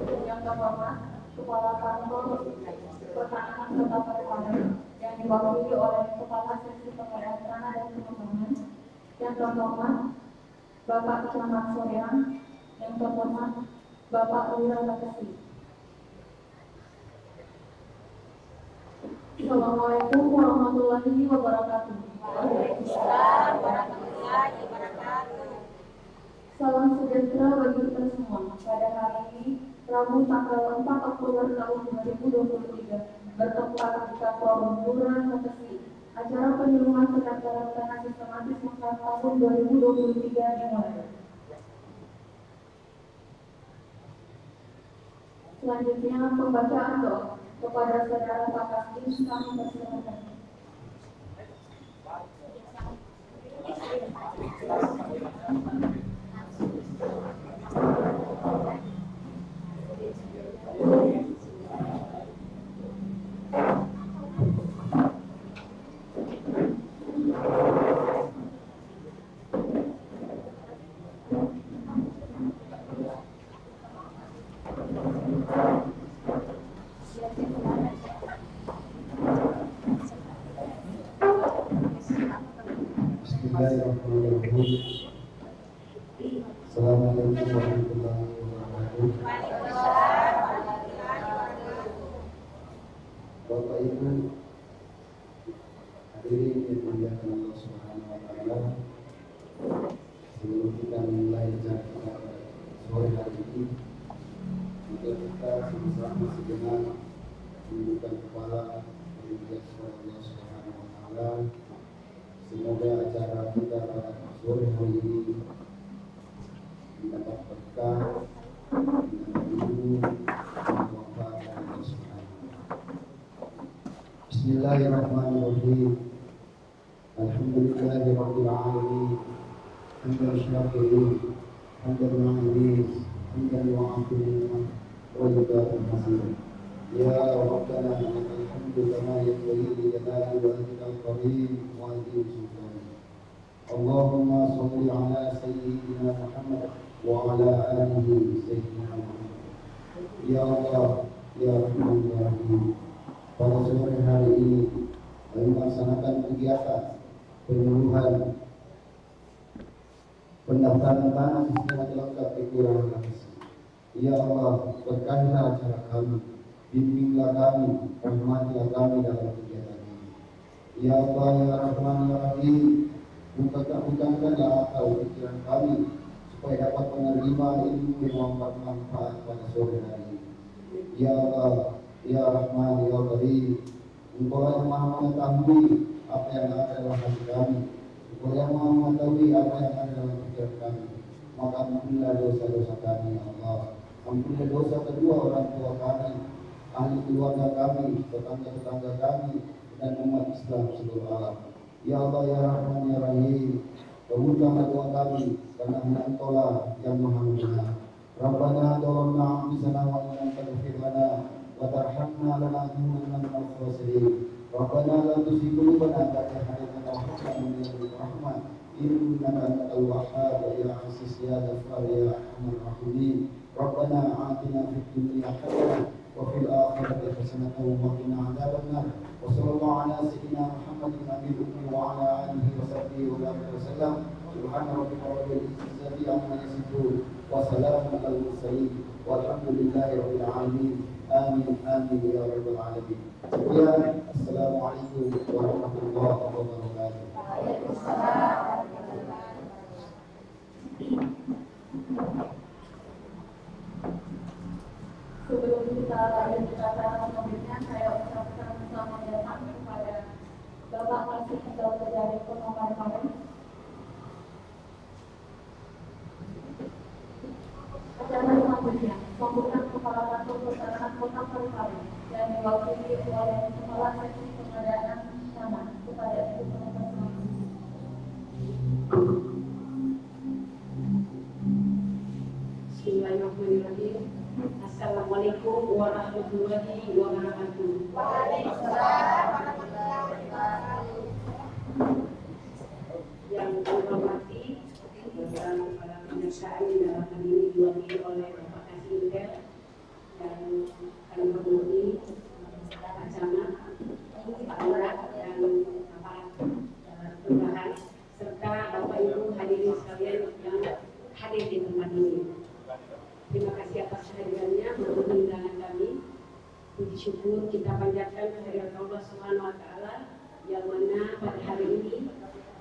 Yang terhormat Kepala Kantor Pertanahan Kota Parepare yang diwakili oleh Kepala Seksi Pengadaan Tanah dan Pengembangan. Yang terhormat Bapak Camat Soreang. Yang terhormat Bapak Lurah Bakasi. Assalamualaikum warahmatullahi wabarakatuh. Waalaikumsalam warahmatullahi wabarakatuh. Salam sejahtera bagi kita semua. Pada hari ini, Rabu tanggal 4 Oktober tahun 2023, bertempat di kantor Lurah Bakasi, acara penyuluhan pendaftaran tanah sistematis Mekar tahun 2023 dimulai. Selanjutnya pembacaan doa kepada saudara Pak Kasdim kami persilakan. Bismillahirrahmanirrahim. Assalamualaikum warahmatullahi wabarakatuh. Waalaikumsalam warahmatullahi wabarakatuh. Bapak Ibu hadirin yang dimuliakan Allah Subhanahu wa taala. Sebelum kita memulai acara kita sore hari ini, mari kita sama-sama sejenak menundukkan kepala beribadah kepada Allah Subhanahu wa taala. Semoga acara kita pada sore hari ini mendapat berkah, mendapat ilmu, dan manfaat dari Allah Subhanahu wa taala. Bismillahirrahmanirrahim. Alhamdulillahi rabbil alamin. Hamdan syakirin, hamdan ma'idin, hamdan wa'afin, wa yudha'in hasan. Ya Rabbana lakal hamdu kama yanbaghi li jalali wajhikal karim wa azim sultanik. Allahumma shalli ala sayyidina Muhammad wa ala alihi sayyidina Muhammad. Ya Allah, ya Rahman, ya Rahim. Pada sore hari ini kami melaksanakan kegiatan penyuluhan pendaftaran tanah sistem lengkap di Kelurahan Lakesi. Ya Allah, berkahilah acara kami, bimbinglah kami, rahmatilah kami dalam kegiatan ini. Ya Allah, ya Rahman, ya Rahim, bukakanlah akal pikiran kami supaya dapat menerima ilmu yang bermanfaat pada sore hari ini. Ya Allah, ya Rahman, ya Rahim, Engkau yang Maha mengetahui apa yang ada dalam hati kami. Engkau yang Maha mengetahui apa yang ada dalam pikiran kami. Maka ampunilah dosa-dosa kami, ya Allah. Ampunilah dosa kedua orang tua kami, ahli keluarga kami, tetangga-tetangga kami, dan umat Islam seluruh alam. Ya Allah, ya Rahman, ya Rahim, kabulkanlah doa kami, karena hanya Engkau-lah yang Maha mendengar. Rabbana dhalamna anfusana wa in lam taghfir lana wa tarhamna lanakunanna minal khasirin. Rabbana la tuzigh qulubana ba'da idh hadaytana wa hab lana min ladunka rahmah innaka antal wahhab ya aziz ya ghaffar ya arhamar rahimin. Rabbana atina fid dunya hasanah wa fil akhirati hasanah wa qina adzabannar. Wa sallallahu ala sayyidina Muhammadin nabiyil ummi wa ala alihi wa sahbihi wa sallam. Subhana rabbika rabbil izzati amma yasifun wa salamun alal mursalin walhamdulillahi rabbil alamin. Amin amin ya rabbal alamin. Sekian, assalamualaikum warahmatullahi wabarakatuh. Waalaikumsalam warahmatullahi wabarakatuh. Sebelum kita lanjut ke acara selanjutnya, saya ucapkan selamat datang kepada Bapak Kasih Ketua dari Kota Parepare. Acara selanjutnya, sambutan Kepala Kantor Pertanahan Kota Parepare yang diwakili oleh Kepala Seksi Pengadaan Tanah kepada Ibu Penata selanjutnya. Bismillahirrahmanirrahim. Assalamualaikum warahmatullahi wabarakatuh. Waalaikumsalam warahmatullahi wabarakatuh. Yang kami hormati dan kepala penyelesaian dalam hal ini diwakili oleh Bapak Kasih dan kami hormati Pak Camat, Pak Lurah dan Bapak Kelurahan serta Bapak Ibu hadirin sekalian yang hadir di tempat ini. Terima kasih atas kehadirannya, memenuhi undangan kami. Puji syukur kita panjatkan kehadirat Allah Subhanahu wa taala yang mana pada hari ini,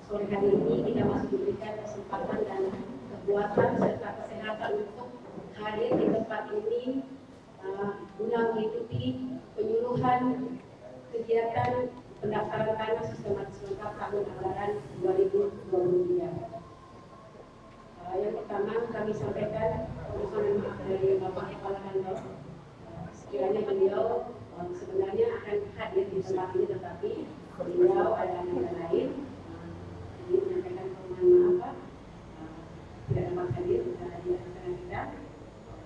sore hari ini kita masih diberikan kesempatan dan kekuatan serta kesehatan untuk hadir di tempat ini guna mengikuti penyuluhan kegiatan pendaftaran tanah sistematis lengkap tahun anggaran 2023. Yang pertama kami sampaikan permohonan maaf dari Bapak Kepala Kantor. Sekiranya beliau sebenarnya akan hadir di tempat ini, tetapi beliau ada agenda lain. Ini menyampaikan permohonan maaf tidak dapat hadir di acara kita.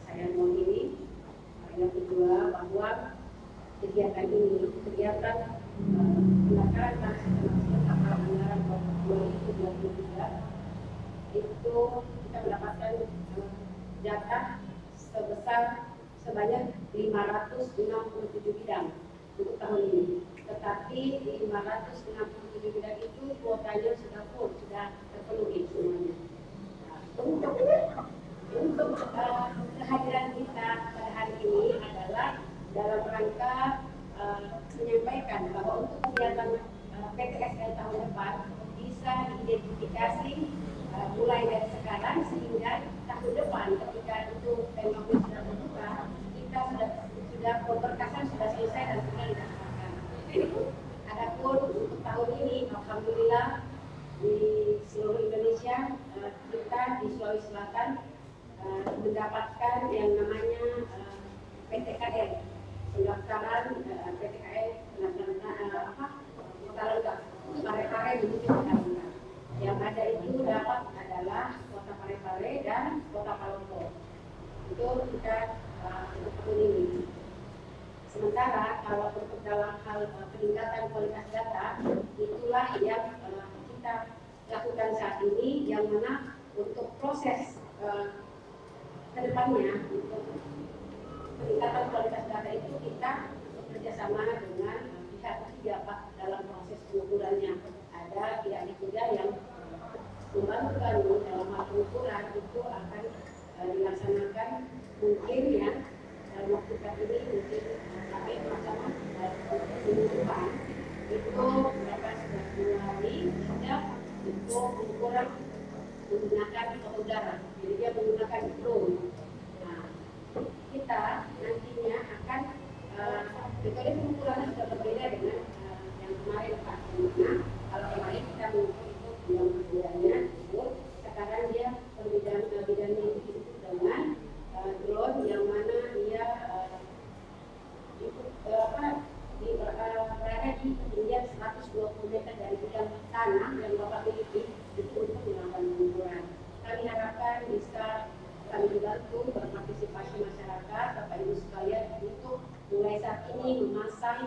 Saya mewakili. Yang kedua bahwa kegiatan ini kegiatan pendaftaran tanah sistematis lengkap tahun anggaran 2023 itu kita mendapatkan jatah sebanyak 567 bidang untuk tahun ini. tetapi di 567 bidang itu kuotanya sudah full, sudah terpenuhi semuanya. Nah, untuk kehadiran kita pada hari ini adalah dalam rangka menyampaikan bahwa untuk kegiatan PTSL tahun depan bisa diidentifikasi mulai dari sekarang sehingga tahun depan ketika itu tema sudah terbuka, kita sudah pemberkasan sudah selesai dan sudah didaftarkan. Adapun untuk tahun ini, alhamdulillah di seluruh Indonesia kita di Sulawesi Selatan mendapatkan yang namanya PTKL, pendaftaran PTKL, pendaftaran Parepare menuju Jakarta. Yang ada itu dapat adalah Kota Parepare dan Kota Palopo. Itu kita untuk tahun ini. Sementara kalau untuk dalam hal peningkatan kualitas data, itulah yang kita lakukan saat ini, yang mana untuk proses kedepannya untuk peningkatan kualitas data itu kita bekerjasama dengan pihak ketiga Pak dalam proses pengukurannya. Ada pihak ketiga yang membantu kami dalam hal pengukuran itu akan dilaksanakan mungkin ya dalam waktu ini mungkin sampai macam minggu depan itu mereka sudah mulai sudah untuk pengukuran menggunakan udara, jadi dia menggunakan drone. Nah, kita nantinya akan metode pengukurannya sudah berbeda dengan yang kemarin Pak. Nah, kalau kemarin kita mengukur itu yang perbedaannya, sekarang dia perbedaannya itu dengan drone yang mana dia berada di ketinggian 120 meter dari bidang tanah yang Bapak miliki itu untuk melakukan pengukuran. Kami harapkan bisa kami dibantu berpartisipasi masyarakat, Bapak Ibu sekalian, untuk mulai saat ini memasang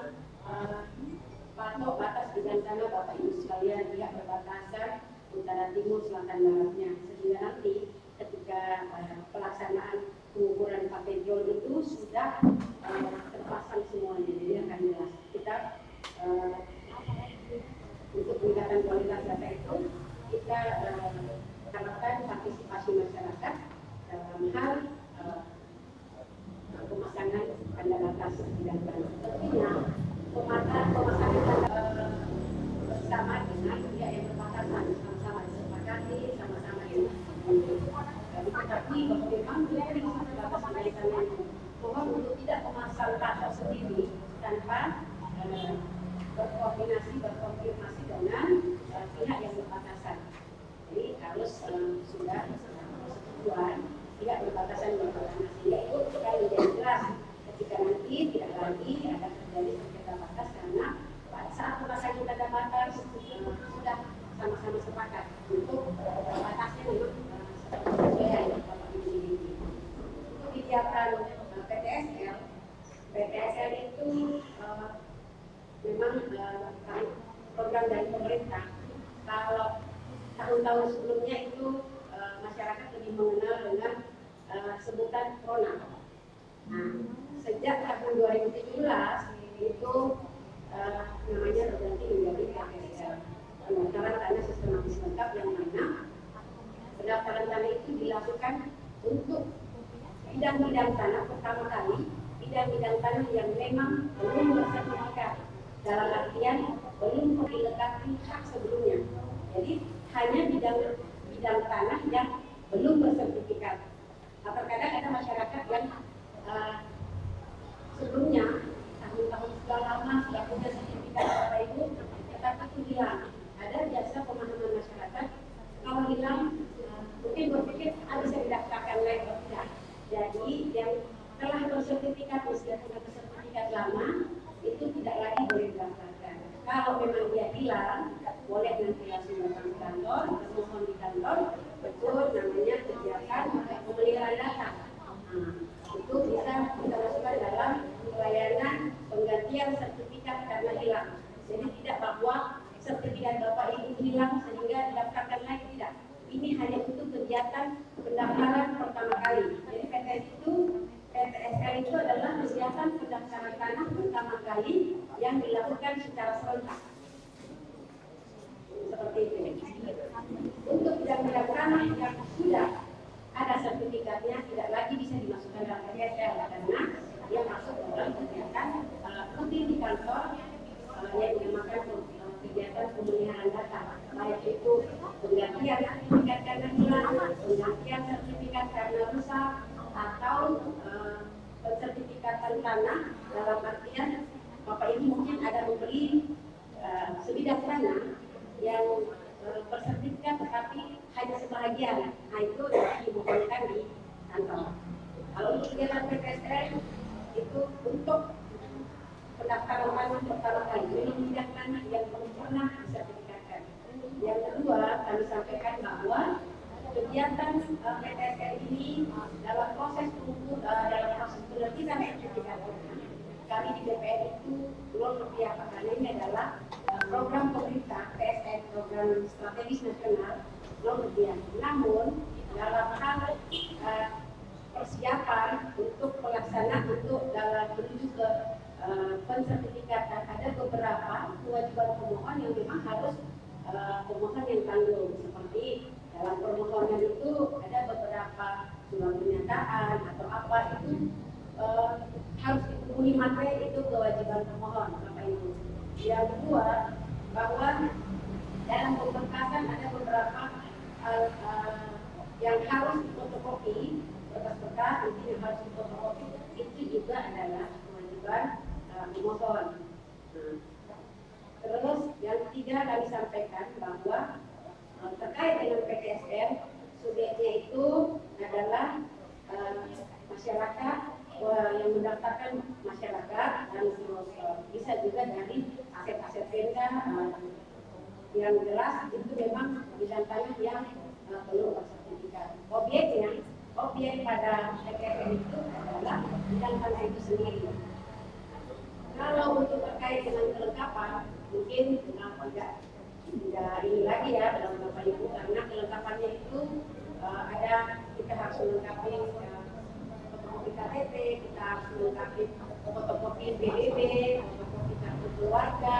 patok batas bidang tanah Bapak Ibu sekalian, pihak perbatasan utara timur selatan baratnya, sehingga nanti ketika pelaksanaan pengukuran pakai drone itu sudah terpasang semuanya, jadi akan jelas. Kita untuk peningkatan kualitas data itu kita harapkan partisipasi masyarakat dalam hal pemasangan tanda batas bidang tanah. Tentunya pemasangan tanda bersama dengan pihak yang berbatasan, sama-sama disepakati, sama-sama ini. Tetapi memang dia batas bidang itu bahwa untuk tidak memasang batas sendiri tanpa berkonfirmasi dengan pihak yang berbatasan. Jadi harus sudah persetujuan pihak berbatasan dengan berbatasan, sehingga itu supaya menjadi jelas ketika nanti tidak lagi ada terjadi sengketa batas karena pada saat pemasangan tanda batas sudah sama-sama sepakat untuk batasnya memang sesuai yang Bapak Ibu miliki. Untuk kegiatan PTSL itu memang program dari pemerintah. Kalau tahun-tahun sebelumnya itu masyarakat lebih mengenal dengan sebutan Prona. Nah, sejak tahun 2017 itu namanya berganti menjadi PTSL, pendaftaran tanah sistematis lengkap, yang mana pendaftaran tanah itu dilakukan untuk bidang-bidang tanah pertama kali, bidang-bidang tanah yang memang belum bersertifikat, dalam artian belum dilengkapi hak sebelumnya. Jadi hanya bidang tanah yang belum bersertifikat. Terkadang ada masyarakat yang sebelumnya tahun-tahun sudah lama sudah punya sertifikat Bapak Ibu, tetapi itu hilang. Ada jasa pemahaman masyarakat kalau hilang mungkin berpikir bisa didaftarkan lagi atau tidak. Jadi yang telah bersertifikat meskipun bersertifikat lama itu tidak lagi boleh didaftarkan. Kalau memang dia hilang, boleh nanti langsung datang ke kantor, termohon di kantor, betul namanya kegiatan pemeliharaan data. Itu bisa kita masukkan dalam pelayanan penggantian sertifikat karena hilang. Jadi tidak bahwa sertifikat Bapak Ibu hilang sehingga didaftarkan lagi, tidak. Ini hanya untuk kegiatan pendaftaran pertama kali. Jadi PTSL itu adalah kegiatan pendaftaran tanah pertama kali yang dilakukan secara serentak. Seperti itu. Untuk bidang-bidang tanah yang sudah ada sertifikatnya tidak lagi bisa dimasukkan dalam PTSL karena dia masuk dalam kegiatan rutin di kantor yang dinamakan kegiatan pemeliharaan data, baik itu penggantian sertifikat karena hilang, penggantian sertifikat karena rusak, atau pensertifikatan tanah dalam artian Bapak Ibu mungkin ada membeli sebidang tanah yang bersertifikat tetapi hanya sebahagian, nah itu dibutuhkan di kantor. Kalau untuk kegiatan PTSL itu untuk pendaftaran tanah pertama kali, memang bidang tanah yang belum pernah disertifikatkan. Yang kedua, kami sampaikan bahwa kegiatan PTSL ini dalam proses penerbitan sertifikat kami di DPR itu belum berpihak karena ini adalah program pemerintah PSN, program strategis nasional, belum berpihak. Namun dalam hal persiapan untuk pelaksanaan untuk menuju ke pensertifikatan ada beberapa kewajiban pemohon yang memang harus pemohon yang tanggung, seperti dalam permohonan itu ada beberapa surat pernyataan atau apa itu harus dipenuhi materi, itu kewajiban pemohon Bapak Ibu. Yang kedua, bahwa dalam pemberkasan ada beberapa yang harus difotokopi, berkas-berkas itu yang harus difotokopi, itu juga adalah kewajiban pemohon. Terus yang ketiga kami sampaikan bahwa terkait dengan PTSL, subjeknya itu adalah masyarakat yang mendaftarkan masyarakat dan terus bisa juga dari aset-aset Pemda yang jelas itu memang bidang tanah yang belum bersertifikat. Objek pada PTSL itu adalah bidang tanah itu sendiri. Kalau untuk terkait dengan kelengkapan, mungkin tidak ini lagi ya dalam Bapak Ibu, karena kelengkapannya itu ada, kita harus melengkapi fotokopi KTP, kita harus melengkapi fotokopi BDB, fotokopi kartu keluarga,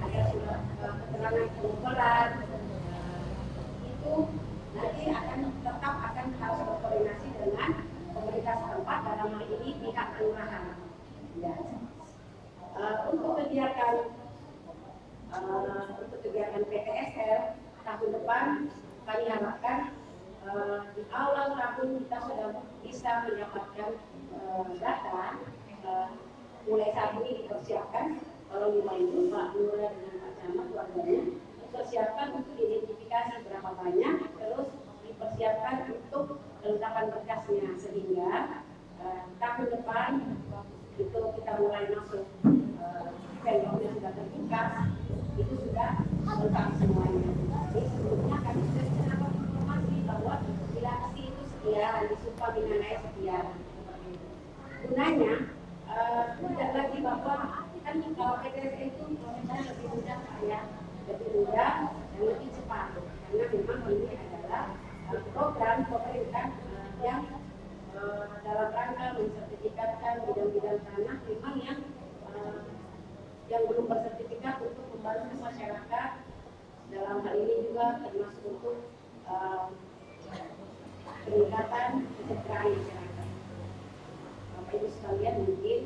ada surat keterangan pengukuran. Itu nanti tetap akan harus berkoordinasi dengan pemerintah setempat, dalam hal ini pihak kelurahan. Ya. Untuk kegiatan PTSL tahun depan kami harapkan di awal tahun kita sudah bisa mendapatkan data. Mulai saat ini dipersiapkan, kalau mulai itu Pak Lurah dengan Pak Camat keluarganya dipersiapkan untuk identifikasi berapa banyak, terus dipersiapkan untuk kelengkapan berkasnya, sehingga tahun depan itu kita mulai masuk vendornya sudah terbuka, itu sudah lengkap semuanya. Jadi sebelumnya kami sudah dapat informasi bahwa bilasi itu sekian, disumpah binanai sekian. Gunanya tidak lagi bahwa kan kalau PTS itu prosesnya lebih mudah ya, lebih mudah dan lebih cepat, karena memang ini adalah program pemerintah yang dalam rangka mensertifikatkan bidang-bidang tanah memang yang belum bersertifikat untuk membantu masyarakat, dalam hal ini juga termasuk untuk peningkatan kesejahteraan masyarakat. Bapak Ibu sekalian, mungkin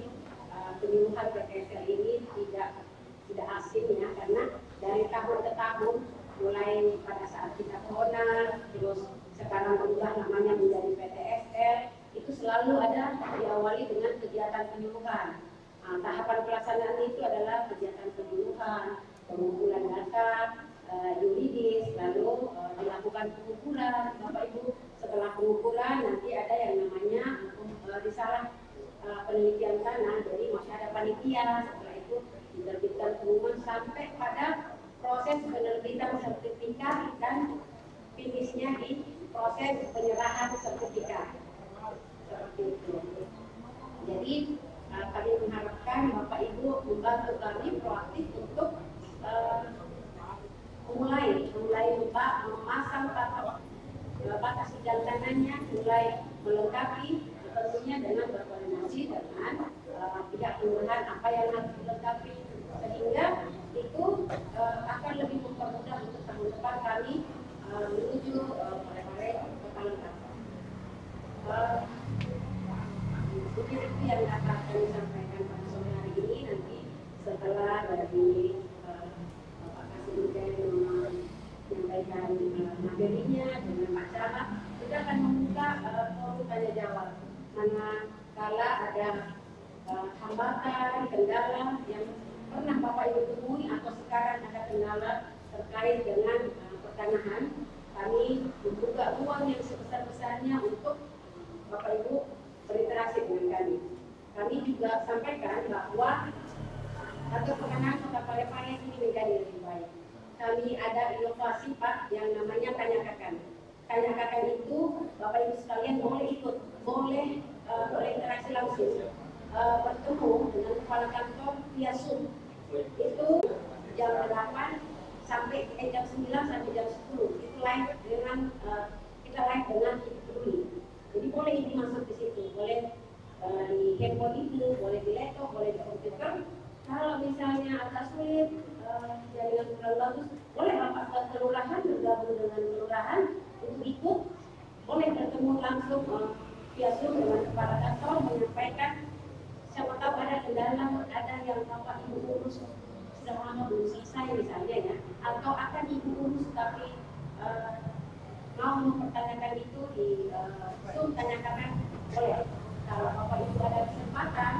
penyuluhan PTSL ini tidak asing ya, karena dari tahun ke tahun, mulai pada saat kita corona, terus sekarang berubah namanya menjadi PTSL, itu selalu ada diawali dengan kegiatan penyuluhan. Tahapan pelaksanaan itu adalah kegiatan penyuluhan, pengumpulan data yuridis, lalu dilakukan pengukuran. Bapak Ibu, setelah pengukuran nanti ada yang namanya risalah penelitian tanah, jadi masih ada panitia. Setelah itu diterbitkan pengumuman sampai pada proses penerbitan sertifikat dan finishnya di proses penyerahan sertifikat. Seperti itu. Jadi kami mengharapkan Bapak Ibu membantu kami proaktif untuk mulai memasang batas bidang tanahnya, mulai melengkapi, tentunya dengan berkoordinasi dengan pihak kelurahan apa yang harus dilengkapi, Kala dari Bapak Kasih menyampaikan materinya dengan Pak Camat, kita akan membuka forum tanya jawab. Manakala ada hambatan, kendala yang pernah Bapak Ibu temui atau sekarang ada kendala terkait dengan pertanahan, kami membuka ruang yang sebesar-besarnya untuk Bapak Ibu berinteraksi dengan kami. Kami juga sampaikan bahwa atau pengenalan Kota Parepare ini menjadi lebih baik. Kami ada inovasi Pak yang namanya Tanyakan. Tanyakan itu Bapak Ibu sekalian boleh ikut, boleh berinteraksi langsung, bertemu dengan kepala kantor via Zoom. Itu jam 8 sampai jam 9 sampai jam 10. Itu live dengan kita live dengan Peduli. Jadi boleh ini masuk di situ, boleh di handphone itu, boleh di laptop, boleh di komputer. Kalau misalnya agak sulit, jaringan kurang bagus, boleh Bapak ke kelurahan, bergabung dengan kelurahan untuk ikut, boleh bertemu langsung via Zoom dengan kepala kantor menyampaikan. Siapa tahu ada kendala, ada yang Bapak Ibu urus sudah lama belum selesai misalnya ya, atau akan Ibu urus tapi mau mempertanyakan itu di Zoom, tanyakan boleh. Kalau Bapak Ibu ada kesempatan,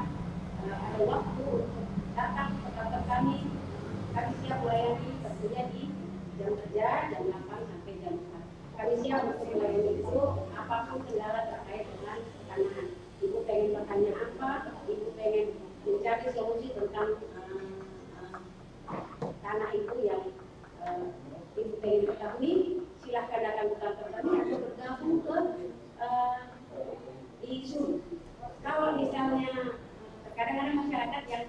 ada waktu untuk datang ke kantor kami siap melayani, tentunya di jam kerja jam 8 sampai jam 4. Kami siap untuk melayani itu apapun kendala terkait dengan pertanyaan. Ibu pengen bertanya apa, Ibu pengen mencari solusi tentang tanah itu yang Ibu pengen ketahui, silahkan datang ke kantor kami atau bergabung ke di Zoom. Kalau misalnya kadang-kadang masyarakat yang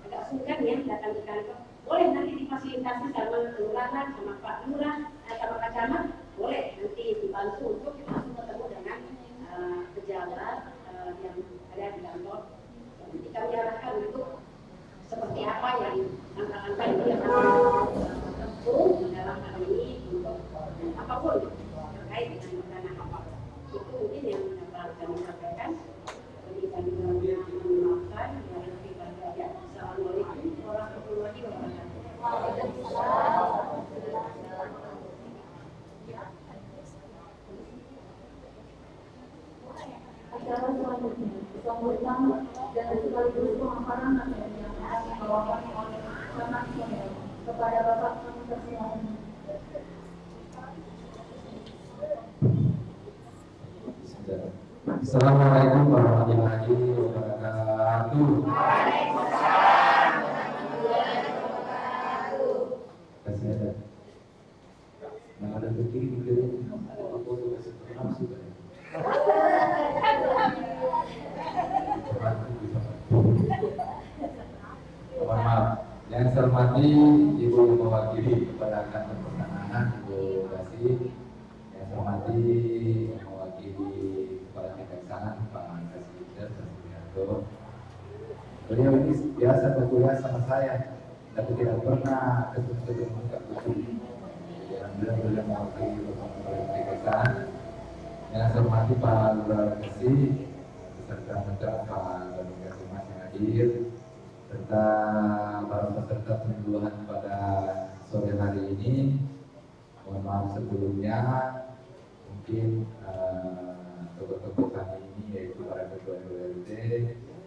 agak sungkan ya datang ke kantor, boleh nanti difasilitasi sama kelurahan, sama Pak Lurah, sama Pak Camat, boleh nanti dibantu untuk langsung ketemu dengan pejabat yang ada di kantor. Nanti kami arahkan untuk seperti apa yang langkah-langkah ini yang tempuh dalam hal ini untuk apapun terkait dengan dana apa. Itu mungkin yang dapat kami sampaikan. Bagi kami memaafkan yang lebih banyak. Assalamualaikum warahmatullahi wabarakatuh. Acara selanjutnya, sambutan dan sekaligus pemaparan materi yang akan dibawakan oleh Camat Sonel kepada Bapak Pemerintah Selatan. Assalamualaikum warahmatullahi wabarakatuh. Waalaikumsalam warahmatullahi wabarakatuh. Kasih ada. Nah ada begini begini. Apa foto kasih langsung kan? Mohon maaf. Yang saya hormati Ibu yang mewakili kepada kantor pertanahan Ibu Kasih. Yang saya hormati Kepala Kejaksaan Pak Kasih Sugiharto. Beliau ini biasa berkuliah sama saya, tapi tidak pernah ketemu Kak Buku. Beliau mewakili Kepala Kejaksaan. Yang saya hormati Pak Lurah Kasih, beserta Pak Kasih Mas yang hadir, serta para peserta penyuluhan pada sore hari ini. Mohon maaf sebelumnya, mungkin tokoh-tokoh kami ini yaitu para ketua RT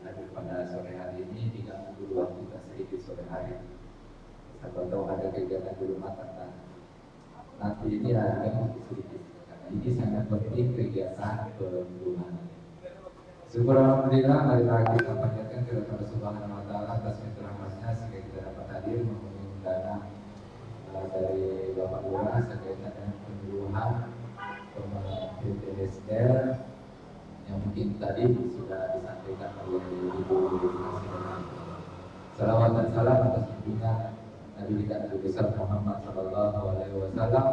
hadir pada sore hari ini diganggu dulu waktu kita sedikit sore hari. Siapa tahu ada kegiatan di rumah tangga. Nanti ini ada sedikit karena ini sangat penting kegiatan penyuluhan. Syukur alhamdulillah, mari kita panjatkan kepada Allah Subhanahu wa taala atas rahmatnya sehingga kita dapat hadir memenuhi undangan dari Bapak Lurah sekaitan dengan penyuluhan PTSL yang mungkin tadi sudah disampaikan oleh Ibu Kasih. Salawat dan salam atas junjungan Nabi kita Nabi besar Muhammad Sallallahu Alaihi Wasallam,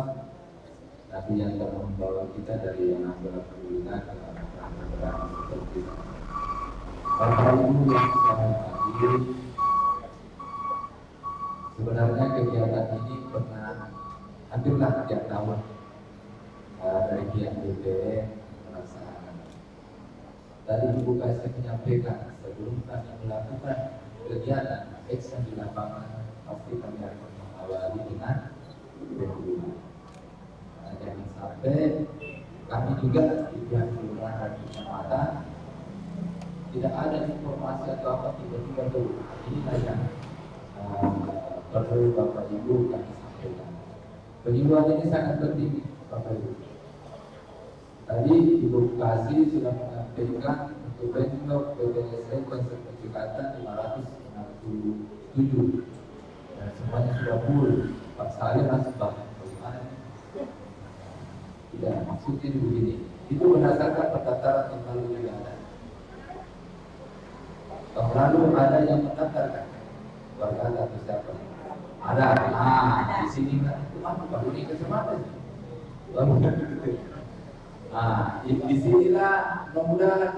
Nabi yang telah membawa kita dari yang berat keburukan ke terang seperti itu. Bapak Ibu yang saya hadir, sebenarnya kegiatan ini pernah hampirlah tiap tahun dari pihak DPR merasa. Tadi Ibu Kasih menyampaikan sebelum kami melakukan kegiatan action di lapangan, pasti kami akan mengawali dengan perlindungan. Nah, jangan sampai kami juga di pihak kelurahan dan kecamatan tidak ada informasi atau apa tiba-tiba tuh inilah yang perlu Bapak Ibu kami sampaikan. Penyuluhan ini sangat penting Bapak Ibu. Tadi Ibu Kasih sudah menyampaikan untuk bentuk BPSN pensertifikatan 567 dan semuanya sudah full. Pak Salih masih bagaimana? Tidak, maksudnya begini. Itu berdasarkan pendaftaran yang lalu juga ada. Tahun lalu ada yang mendaftarkan warga atau siapa? Ada. Nah, di sini kan itu apa? Baru ini kesempatan. Nah, di sinilah mudah-mudahan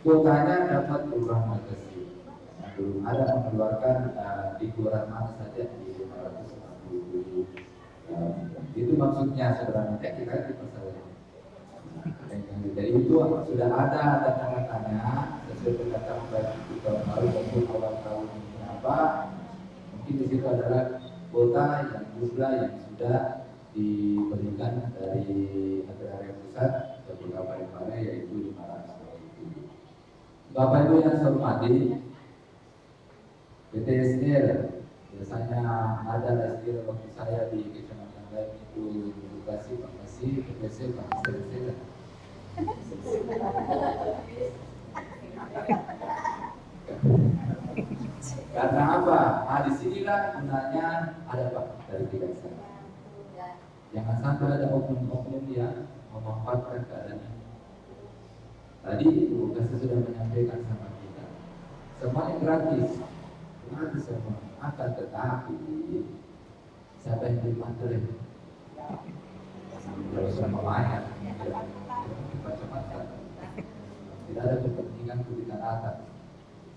kuotanya dapat berubah Bekasi. Belum ada mengeluarkan di kelurahan mana saja di 567. Itu maksudnya sebenarnya kita di persoalan. Jadi itu sudah ada data-datanya sesuai pendaftaran baik di tahun lalu maupun awal tahun ini apa. Mungkin di situ adalah kuota yang jumlah yang sudah diberikan dari Agraria Pusat ke Kabupaten yaitu 500. Bapak Ibu yang saya hormati, BTSL biasanya ada SDR waktu saya di kecamatan lain itu edukasi farmasi, BTSL farmasi. Karena apa? Nah, disinilah gunanya ada Pak dari tiga sana. Jangan sampai ada oknum-oknum yang memanfaatkan keadaan ini. Tadi Ibu Kasih sudah menyampaikan sama kita, semuanya gratis semua. Akan tetapi siapa yang beri materi? Terus semuanya macam-macam. Tidak ada kepentingan kulitan atas.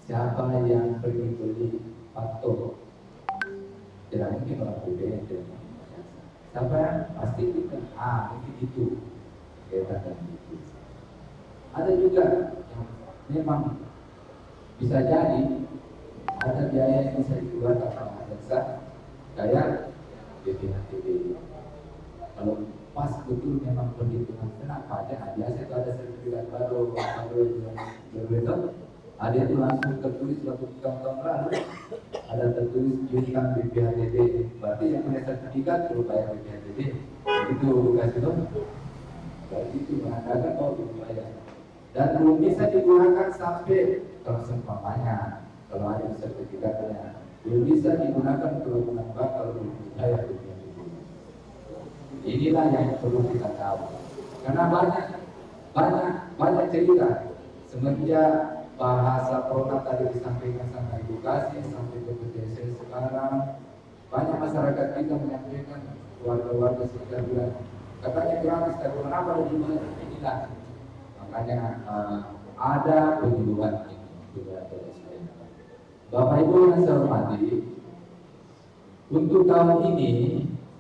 Siapa yang pergi beli faktor? Tidak mungkin orang BBM. Siapa yang pasti kita? Mungkin itu. Kita dan itu. Ada juga yang memang bisa jadi ada biaya yang bisa dikeluarkan sama jasa kayak BPHTB. Kalau pas betul memang perhitungan kena pajak, biasa itu ada sertifikat baru yang berbeda. Ada itu langsung tertulis waktu tahun lalu ada tertulis bintang BPHTB. Berarti yang punya sertifikat perlu bayar BPHTB. Itu kasih dong. Berarti itu mengatakan belum bayar. Dan belum bisa digunakan sampai kalau seumpamanya kalau ada sertifikatnya belum bisa digunakan kalau menambah kalau belum bayar BPHTB. Inilah yang perlu kita tahu. Karena banyak cerita semenjak bahasa corona tadi disampaikan sama Ibu Kasih sampai ke BPSN sekarang, banyak masyarakat kita menyampaikan warga-warga sekitar bilang katanya gratis, tapi kenapa ada di mana inilah. Makanya ada penyuluhan ini juga BPSN. Bapak Ibu yang saya hormati, untuk tahun ini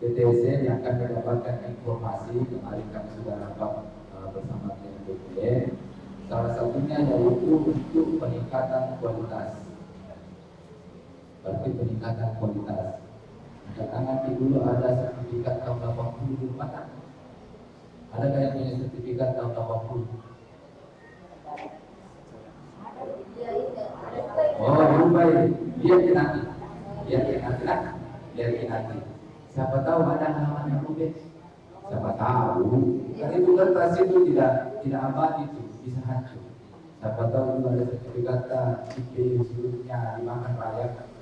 BTSN yang akan mendapatkan informasi kemarin kami sudah rapat bersama dengan BPN. Salah satunya yaitu untuk peningkatan kualitas. Berarti peningkatan kualitas. Jangan dulu ada sertifikat tahun 80 di mana? Adakah yang punya sertifikat tahun 80? Oh, Dubai. Lihat nanti. Siapa tahu ada halaman yang robek. Siapa tahu. Kan itu kertas itu tidak abadi itu. Bisa hancur. Siapa tahu juga ada sertifikat IP seluruhnya dimakan rakyat.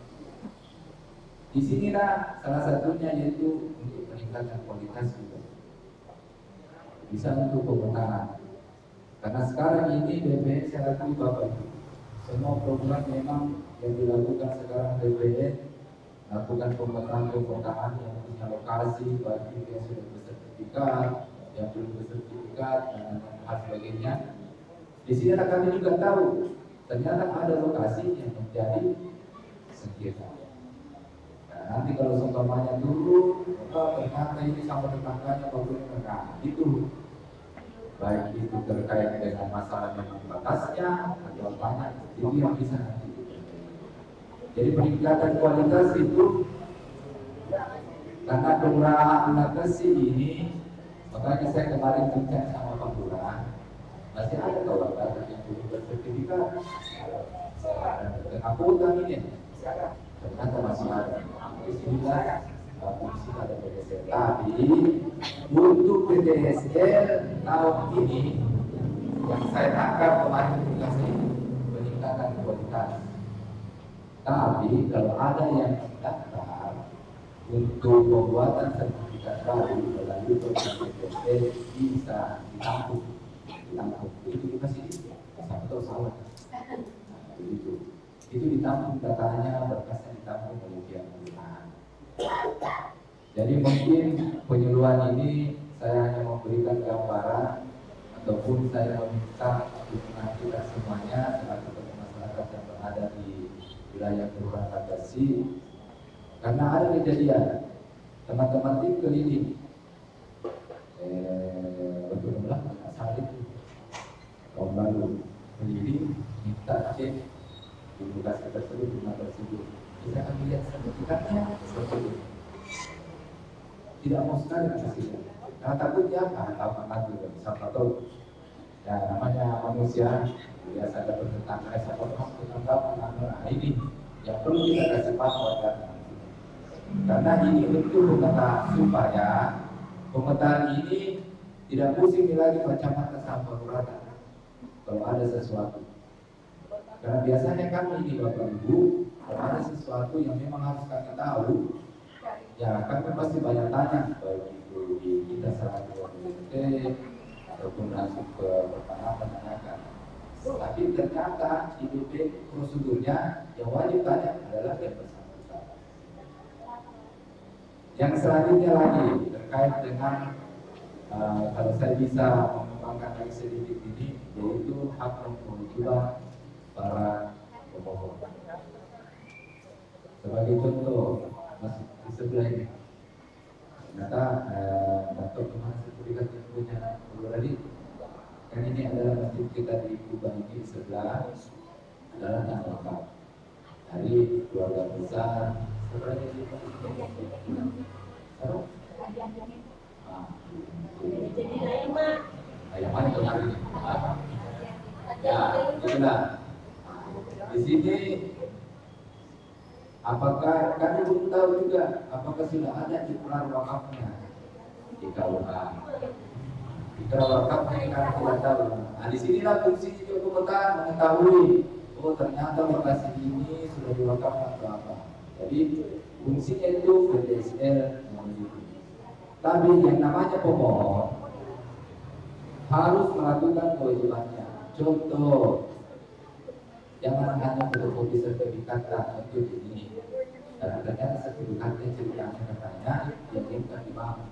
Di sinilah salah satunya yaitu untuk peningkatan kualitas juga. Bisa untuk pemetaan. Karena sekarang ini BPN saya akui Bapak Ibu. Semua program memang yang dilakukan sekarang BPN lakukan pemetaan yang punya lokasi bagi yang sudah bersertifikat, yang belum bersertifikat dan hal sebagainya. Di sini kami juga tahu ternyata ada lokasi yang menjadi sengketa. Nah, nanti kalau seumpamanya dulu, ternyata ini sama tetangganya bagaimana? Itu baik itu terkait dengan masalah memang batasnya atau apa, itu yang bisa nanti. Jadi peningkatan kualitas itu karena kelurahan Lakasi ini, makanya saya kemarin bincang sama Pak Lurah, masih ada kawan-kawan yang belum bersertifikat. Aku utang ini, ternyata masih ada. Disinilah fungsi ada PTSL. Tapi untuk PTSL tahun ini yang saya tangkap kemarin tugas ini peningkatan kualitas. Tapi kalau ada yang mendaftar untuk pembuatan sertifikat baru melalui PTSL bisa ditampung. Itu kita sih sama tahu salah. Itu ditampung datanya, berkasnya ditampung oleh pihak perusahaan. Jadi mungkin penyuluhan ini saya hanya memberikan gambaran ataupun saya meminta dukungan kita semuanya selaku masyarakat yang berada di wilayah Kelurahan Lakasi, karena ada kejadian teman-teman tim keliling betul-betul saat itu tahun lalu keliling minta cek di lokasi tersebut, rumah tersebut. Kita akan lihat sertifikatnya seperti itu. Tidak mau sekali hasilnya. Karena takutnya apa? Tahu nanti siapa tahu. Ya namanya manusia biasa ada bertetangga, siapa tahu tetangga ini yang perlu kita kasih password kan. Karena ini betul kata supaya pemetaan ini tidak pusing lagi kacamata sama rata. Kalau ada sesuatu. Karena biasanya kami ini Bapak Ibu, kalau ada sesuatu yang memang harus kami tahu, ya kami pasti banyak tanya, baik itu di kita selaku OPT ataupun langsung ke pertama menanyakan. Tapi ternyata di BP prosedurnya yang wajib tanya adalah yang bersangkutan. Yang selanjutnya lagi terkait dengan kalau saya bisa mengembangkan lagi sedikit ini, yaitu hak dan kewajiban para pemohon. Sebagai contoh, masih di sebelah ini, ternyata dapat kemarin sertifikat yang punya dulu tadi. Kan ini adalah masjid kita di Kubah ini di sebelah adalah yang lengkap dari keluarga besar. Sebenarnya di yang mana kemarin? Ya, itulah. Di sini apakah kami belum tahu juga apakah sudah ada ikrar wakafnya di KUA. Ikrar wakafnya kami tidak tahu. Nah, di sinilah fungsi pemetaan mengetahui oh ternyata lokasi ini sudah diwakafkan atau apa. Jadi fungsinya itu PTSL menunjukkan. Tapi yang namanya pemohon harus melakukan kewajibannya. Contoh, jangan hanya fotokopi sertifikat untuk ini. Dan ternyata sertifikatnya ceritanya katanya yang bukan dibangun.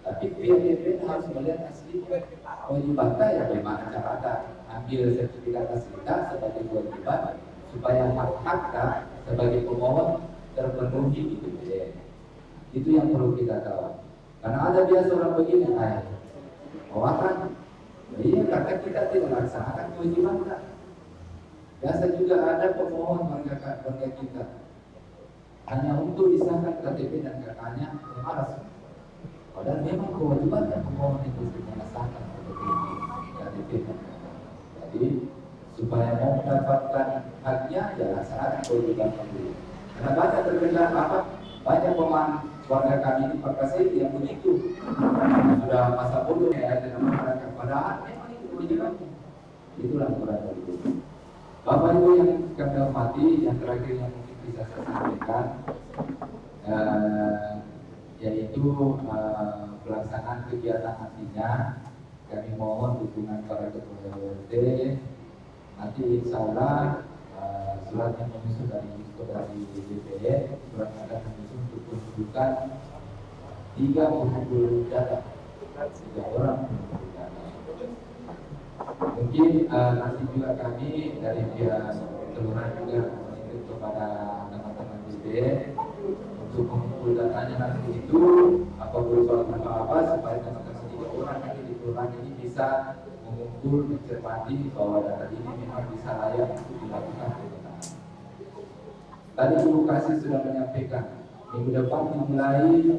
Tapi pihak DPR harus melihat aslinya. Kewajibannya ya bagaimana caranya ambil sertifikat aslinya sebagai kewajiban supaya hak-hak sebagai pemohon terpenuhi di DPR. Itu yang perlu kita tahu. Karena ada biasa orang begini, kan? Iya, kata kita tidak laksanakan kewajiban kan? Biasa juga ada pemohon warga kita hanya untuk disahkan KTP dan kakaknya malas. Padahal memang kewajiban pemohon itu melaksanakan KTP. Jadi supaya mau mendapatkan haknya, ya laksanakan kewajiban dulu. Karena banyak terkendala apa? Banyak pemain warga kami di Perkasih yang begitu sudah masa bodoh ya dalam masyarakat. Padahal memang itu kewajibannya. Itulah kurang lebih. Bapak Ibu yang kami hormati, yang terakhir yang mungkin bisa saya sampaikan yaitu pelaksanaan kegiatan nantinya. Kami mohon dukungan para ketua RT. Nanti insya Allah surat yang menyusun dari DPR, surat akan menyusun untuk penunjukan 3 pengumpul data, 3 orang pengumpul data. Mungkin nanti juga kami dari pihak kelurahan juga mengirim kepada teman-teman DPR untuk mengumpul datanya nanti itu apa berupa apa supaya teman-teman 3 orang nanti di kelurahan ini bisa mengumpul mencermati bahwa data ini memang bisa layak untuk dilakukan. Tadi Ibu Kasih sudah menyampaikan, minggu depan dimulai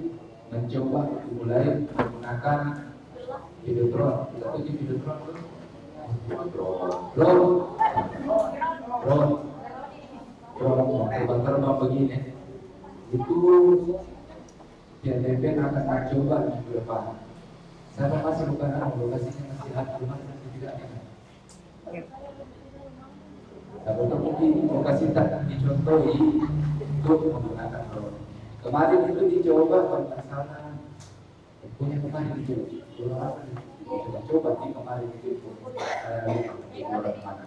mencoba dimulai menggunakan videotron. Kita tuju videotron tuh. Drone terbang begini. Itu PNBP akan mencoba minggu depan. Saya masih bukan lokasinya masih ada di mana tidak ada. Nah, mungkin lokasi tak dicontohi untuk menggunakan drone. Kemarin itu dicoba bermasalah. Punya kemarin dicoba. Coba di kemarin itu di orang mana.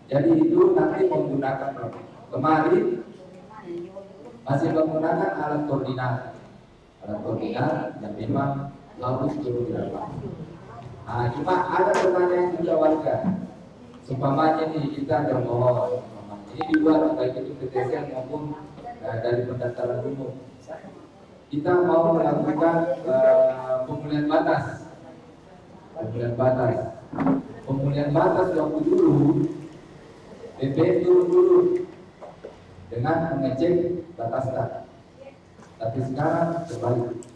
Jadi itu nanti menggunakan drone. Kemarin masih menggunakan alat koordinat yang memang harus turun di lapangan. Nah, cuma ada pertanyaan juga warga. Seumpamanya nih kita termohon, ini dibuat baik itu PTSN maupun dari pendaftaran umum. Kita mau melakukan pemulihan batas. Pemulihan batas waktu dulu BPN turun dulu dengan mengecek batas tak. Tapi sekarang terbalik.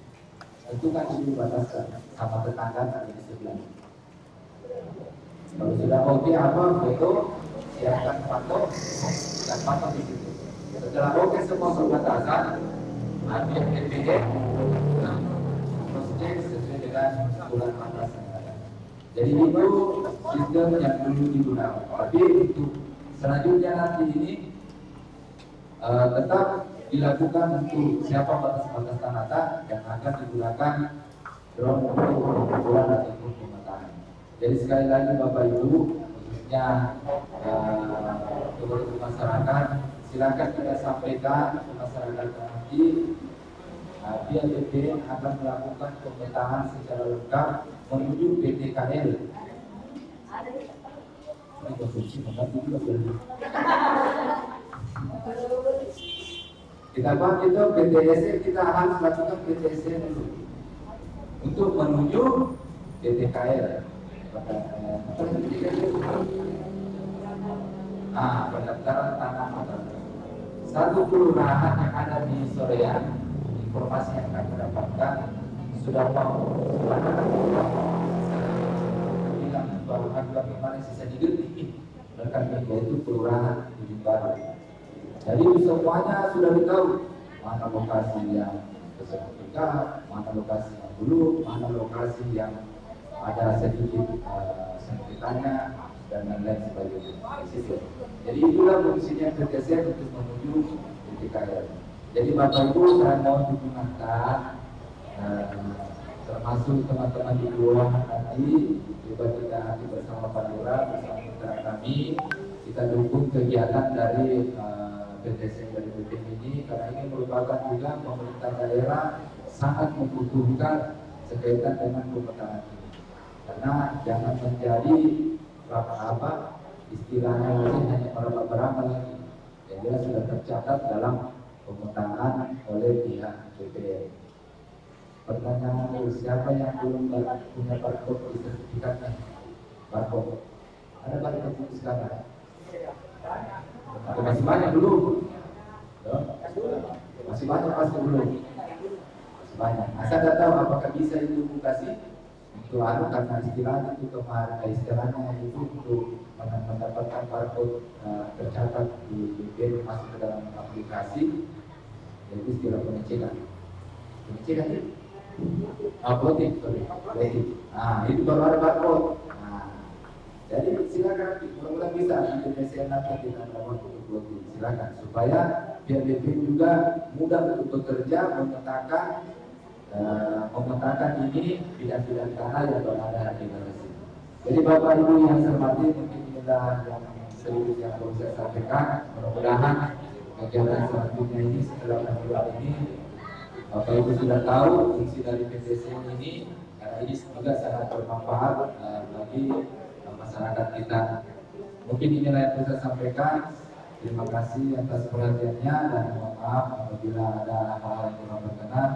Tentukan dulu batas sama tetangga di sebelah. Kalau sudah oke apa foto, siapkan patok dan patok di situ. Setelah oke semua perbatasan, ambil DPD, cross check sesuai dengan bulan batas yang ada. Jadi itu sistem yang dulu digunakan. Tapi untuk selanjutnya nanti ini tetap dilakukan untuk siapa batas-batas tanah yang akan digunakan drone untuk pengumpulan ataupun pemetaan. Jadi sekali lagi Bapak Ibu, khususnya kepada masyarakat, silakan kita sampaikan ke masyarakat nanti pihak BPN akan melakukan pemetaan secara lengkap menuju PTKL. Ini konsumsi membantu juga berarti. Kita bahas itu PTSN, kita harus lakukan PTSN dulu untuk menuju PTKL. Pendaftaran tanah. Satu kelurahan yang ada di Soreang, informasi yang kami dapatkan sudah mau bilang bahwa bagaimana sisa digerti rekan itu kelurahan di Barat. Jadi semuanya sudah tahu mana lokasi yang sertifikat, mana lokasi yang dulu, mana lokasi yang ada sedikit sertifikatnya dan lain-lain sebagainya. Jadi itulah fungsinya PTSN untuk menuju PTKL. Jadi Bapak Ibu saya mohon dukungan termasuk teman-teman di kelurahan nanti coba kita nanti bersama Pak Lurah bersama mitra kami kita dukung kegiatan dari PTSN dari BPN ini karena ini merupakan juga pemerintah daerah sangat membutuhkan sekaitan dengan pemetaan ini. Karena jangan menjadi apa istilahnya hanya meraba-raba lagi. Yang dia sudah tercatat dalam pemetaan oleh pihak BPN. Pertanyaan siapa yang belum punya barcode di sertifikatnya? Barcode. Ada barcode sekarang? Atau masih banyak dulu? Masih banyak pasti belum. Masih banyak. Saya tidak tahu apakah bisa itu kasih untuk karena istilahnya itu kemarin istilahnya itu untuk mendapatkan barcode tercatat di BPN masuk ke dalam aplikasi. Jadi istilah pengecekan. Pengecekan itu? Uploading, sorry. Nah, itu baru ada barcode. Jadi silakan, mudah-mudahan bisa Indonesia nanti kita dapat untuk silakan supaya pihak BPN juga mudah untuk bekerja memetakan ini bidang-bidang tanah yang berada di Indonesia. Jadi Bapak Ibu yang saya hormati, mungkin inilah yang sedikit yang perlu saya sampaikan. Mudah-mudahan kegiatan selanjutnya ini setelah bulan ini Bapak Ibu sudah tahu fungsi dari PTSN ini karena ini juga sangat bermanfaat bagi masyarakat kita. Mungkin inilah yang bisa saya sampaikan. Terima kasih atas perhatiannya dan mohon maaf apabila ada hal-hal yang kurang berkenan.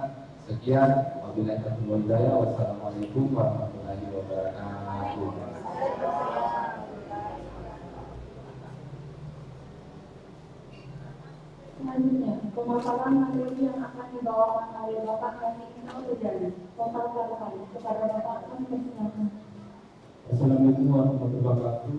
Sekian, wabillahi taufiq wal hidayah. Wassalamualaikum warahmatullahi wabarakatuh. Selanjutnya, pemaparan materi yang akan dibawakan oleh Bapak Kami Inal Terjadi. Total berapa kali? Kepada Bapak kami persilakan. Assalamualaikum warahmatullahi wabarakatuh.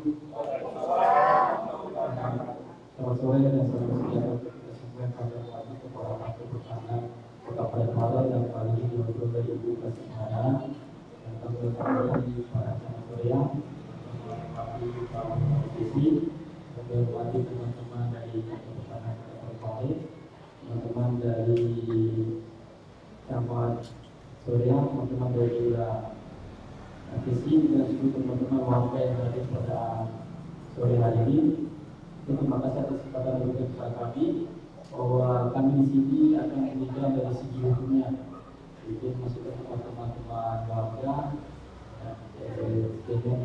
Selamat sore dan salam sejahtera untuk kita semua pada pagi kepada Wakil Pertahanan Kota Parepare yang kali ini diwakili oleh Ibu Kasihana dan tamu-tamu di para sore yang menghormati para politisi, menghormati teman-teman dari Pertahanan Kota Parepare, teman-teman dari Camat Soreang, teman-teman dari Lurah Kesi dan seluruh teman-teman warga yang hadir pada sore hari ini. Terima kasih atas kesempatan yang diberikan kepada kami bahwa kami di sini akan berbicara dari segi hukumnya. Jadi masuk ke teman-teman warga dan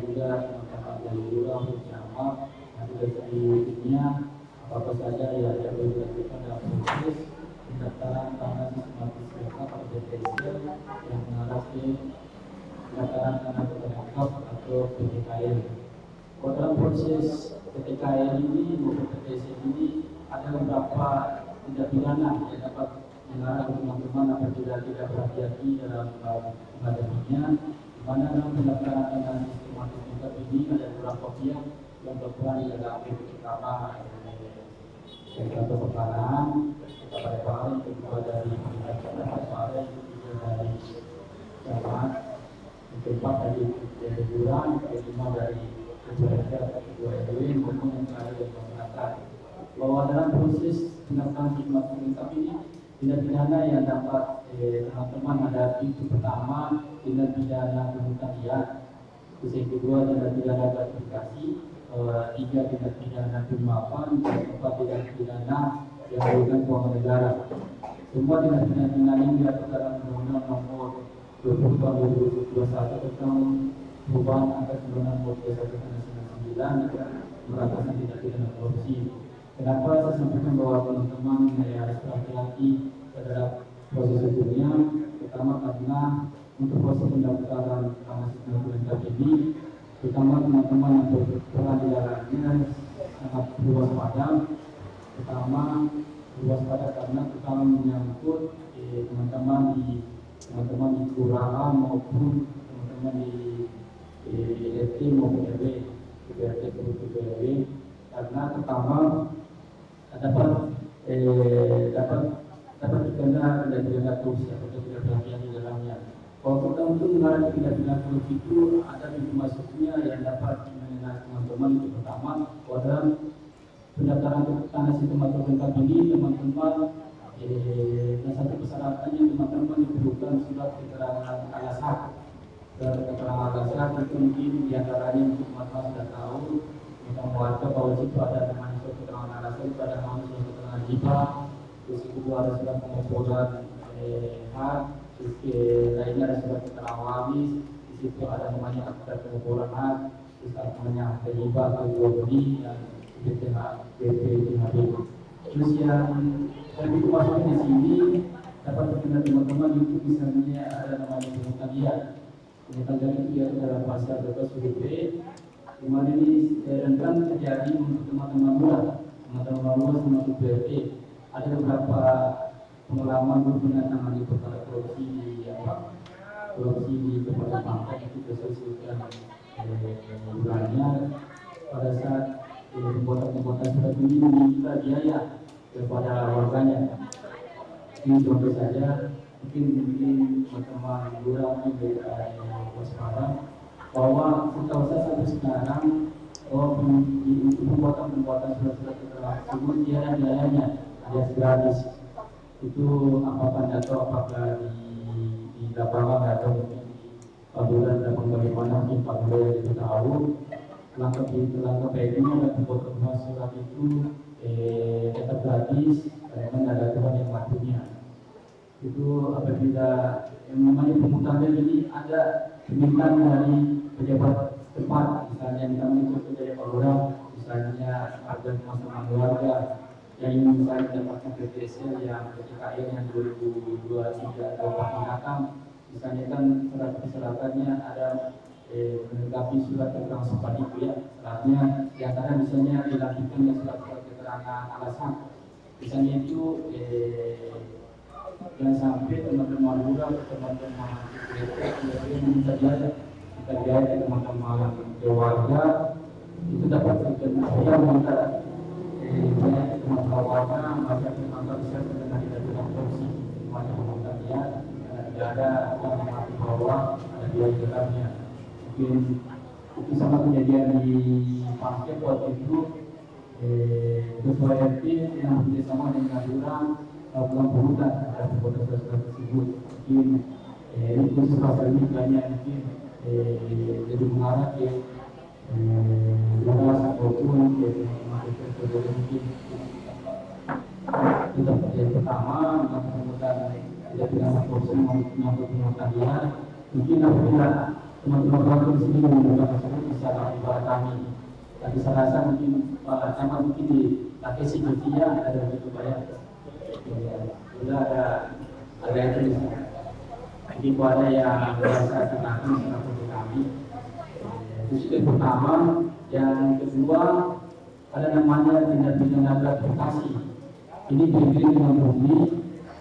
juga teman-teman dari Lurah, Camat, nanti dari segi hukumnya apa saja yang perlu dilakukan dalam proses pendaftaran tanah sistematis mereka pada BTSL yang mengarah ke pendaftaran tanah bertanggung atau PTKL. Dalam proses PTKL ini maupun PTSL ini ada beberapa tindak pidana yang dapat mengarah ke teman-teman apabila tidak berhati-hati dalam menghadapinya. Di mana dalam pendaftaran tanah sistematis mereka ini ada beberapa pihak yang berperan dalam pertama sektor pertanahan, kita Parepare, kedua dari Pemerintah Parepare, ketiga dari Camat, keempat dari Lurah, kelima dari Ketua RT atau Ketua RW maupun yang terakhir dari masyarakat. Bahwa dalam proses pendaftaran sistematis lengkap ini tindak pidana yang dapat teman-teman hadapi itu pertama tindak pidana pembunuhan liar, terus yang kedua tindak pidana gratifikasi, tiga tindak pidana penyuapan, dan empat tindak pidana yang merugikan keuangan negara. Semua tindak pidana ini diatur dalam Undang-Undang Nomor 20 Tahun 2021 tentang perubahan atas Undang-Undang Nomor 21 Tahun 1999 pemberantasan tindak pidana korupsi. Kenapa saya sampaikan bahwa teman-teman harus berhati-hati terhadap proses hukumnya? Pertama karena untuk proses pendaftaran tanah sistematis ini, terutama teman-teman yang berperan di dalamnya sangat berwaspada. Pertama berwaspada karena kita menyangkut teman-teman di kelurahan maupun teman-teman di RT maupun RW, RT maupun RW. Karena pertama dapat dikena dan tidak korupsi atau tidak berhati-hati di dalamnya. Kalau kita untuk mengarah tindak pidana korupsi itu ada pintu masuknya yang dapat mengenai teman-teman. Itu pertama, dalam pendaftaran tanah sistematis lengkap ini teman-teman dan satu persyaratannya teman-teman diperlukan surat keterangan alas hak. Surat keterangan alas hak itu mungkin diantaranya untuk teman-teman sudah tahu tentang warga bahwa situ ada namanya surat keterangan alas hak, itu ada namanya surat keterangan hibah, terus itu ada surat pengukuran hak, terus lainnya ada surat keterangan waris, di situ ada namanya akta pengukuran hak, terus ada namanya akta hibah atau jual beli dan BPTHB. Terus yang lebih masuk di sini dapat berkenaan teman-teman itu misalnya ada namanya pungutan liar. Pungutan liar itu diatur dalam pasal 12 huruf B, di mana ini rentan terjadi untuk teman-teman luar sama BRT. Ada beberapa pengalaman berhubungan dengan perkara korupsi di tempat pangkat itu diselesaikan bulannya pada saat pembuatan surat ini meminta biaya kepada warganya. Ini contoh saja, mungkin teman-teman Lurah dari waspada bahwa setahu saya sampai sekarang untuk pembuatan surat-surat keterangan tersebut dia ada biayanya, alias gratis. Itu apakah atau apakah di lapangan atau mungkin di Pabulan dan bagaimana mungkin Pabulan itu tahu. Langkah baiknya dan pembuatan surat itu tetap gratis karena ada Tuhan yang melakukannya. Itu apabila yang namanya pemutangan ini ada permintaan dari pejabat tempat, misalnya yang kami contoh dari Pak Lurah, misalnya ada teman-teman keluarga yang ingin misalnya mendapatkan PTSL yang PTKL yang 2023 atau mendatang, misalnya kan surat persyaratannya ada melengkapi surat keterangan sempat itu ya, syaratnya diantara misalnya dilanjutkan dengan surat keterangan alasan. Misalnya itu jangan sampai teman-teman muda atau teman-teman yang minta biaya ke teman-teman keluarga itu dapat kita minta biaya ke teman-teman warga macam teman-teman bisa dengan tidak dengan korupsi macam meminta dia tidak ada yang mengaku bahwa ada biaya dalamnya. Mungkin itu sama kejadian di Pangkep waktu itu ketua RT yang bekerjasama dengan orang pulang perhutang ada perbuatan tersebut. Mungkin itu pasal ini banyak mungkin jadi mengarah ke luas ataupun mungkin itu yang pertama dengan perbuatan tidak pidana korupsi menyangkut perbuatan dia. Mungkin apabila teman-teman di sini membuka tersebut bisa kepada kami. Tapi saya rasa mungkin sama mungkin di pakai signifikan ada begitu banyak. Sudah ada yang tulis. Jadi ada yang biasa digunakan seperti kami. Itu yang pertama. Yang kedua ada namanya tindak pidana gratifikasi. Ini diberi dengan bumi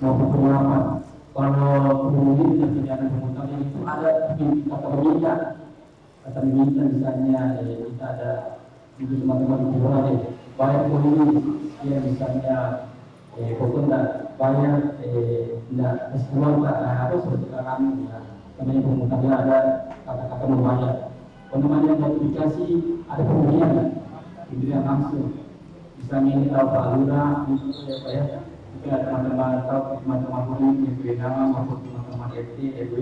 maupun pengawasan. Kalau bumi tindak pidana penghutangan itu ada kata meminta misalnya kita ada untuk teman-teman di luar bayar bumi ya misalnya pokoknya bayar tidak keseluruhan apa seperti kami ya namanya penghutangan ada kata-kata membayar. Namanya gratifikasi ada pemberian diberikan langsung. Misalnya ini tahu Pak Lurah, ya jika teman-teman tahu teman-teman bumi yang beri nama maupun teman-teman RT, RW,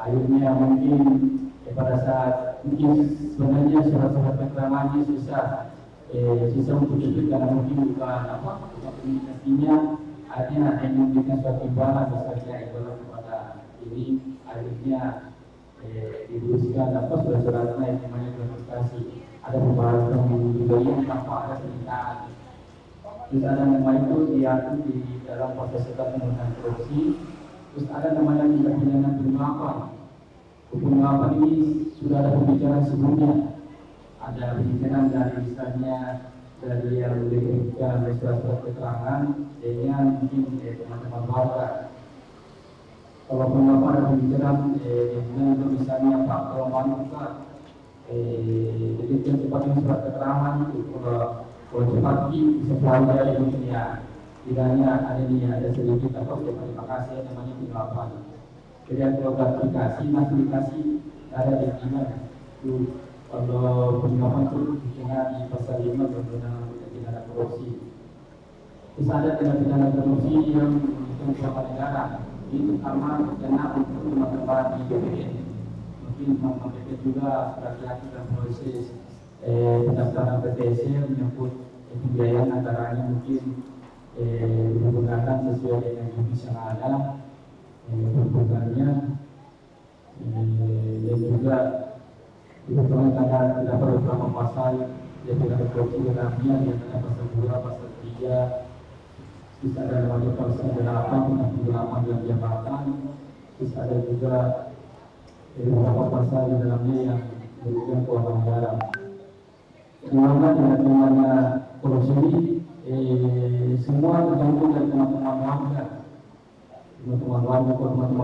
akhirnya mungkin pada saat mungkin sebenarnya surat-surat keterangannya susah untuk diberikan karena mungkin bukan komunikasinya artinya ada yang memberikan suatu imbalan misalnya imbalan kepada ini akhirnya diberikan surat-suratnya yang namanya gratifikasi ada pembahasan yang diberi tanpa ada permintaan. Terus ada nama itu diatur di dalam proses pemberantasan korupsi. Terus ada namanya tindak pidana penyuapan. Penyuapan ini sudah ada pembicaraan sebelumnya. Ada pembicaraan dari misalnya dari yang diberikan surat-surat keterangan dengan mungkin teman-teman warga. Kalau penyuapan ada pembicaraan dengan misalnya Pak Roman buka jadi cepat surat keterangan itu kalau cepat bisa pelajari mungkin ya tidaknya ada sedikit atau terima kasih namanya penyuapan. Kemudian kalau gratifikasi ada di mana itu kalau penyuapan itu dikenal di pasal 5 tentang pidana korupsi. Terus ada tindak pidana korupsi yang menghitung beberapa negara itu sama kena untuk teman-teman di BPN. Mungkin teman-teman juga berhati-hati dalam proses pendaftaran PTSL menyangkut pembiayaan antaranya mungkin menggunakan sesuai dengan jenis yang ada perbuatannya dan juga diketuai karena terdapat beberapa pasal yang tidak korupsi dalamnya yang ada pasal 2, pasal 3 terus ada namanya pasal 8 tentang penggelapan dalam jabatan terus ada juga beberapa pasal di dalamnya yang merugikan keuangan negara. Semuanya dengan namanya korupsi ini semua tergantung dari teman-teman warga. Teman-teman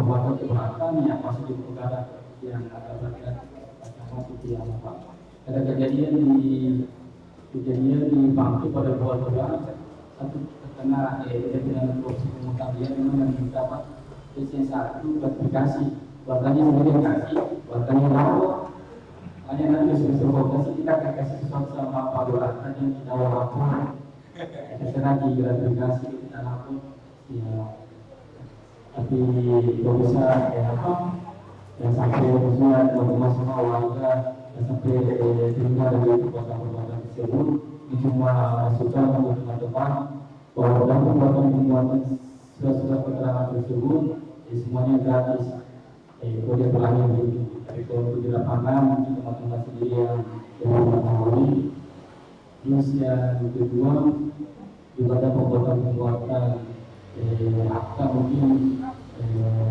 warga keberatan yang masuk di negara yang ada rakyat macam itu yang apa. Ada kejadian di Bangkit pada bulan satu terkena dengan korupsi penghutan dia memang meminta Pak yang satu gratifikasi warganya kemudian kasih warganya lapor hanya nanti sudah kasih kita akan kasih sesuatu sama Pak Lurah yang kita lapor terserah di gratifikasi kita lapor ya tapi kalau bisa yang sampai khususnya teman-teman semua warga yang sampai tinggal dari perbuatan tersebut ini cuma masukan untuk teman-teman bahwa dalam perbuatan surat-surat keterangan tersebut semuanya gratis. Kalau dia berani begitu, tapi kalau di lapangan mungkin teman-teman sendiri yang mengetahui. Terus yang kedua juga ada pembuatan akta mungkin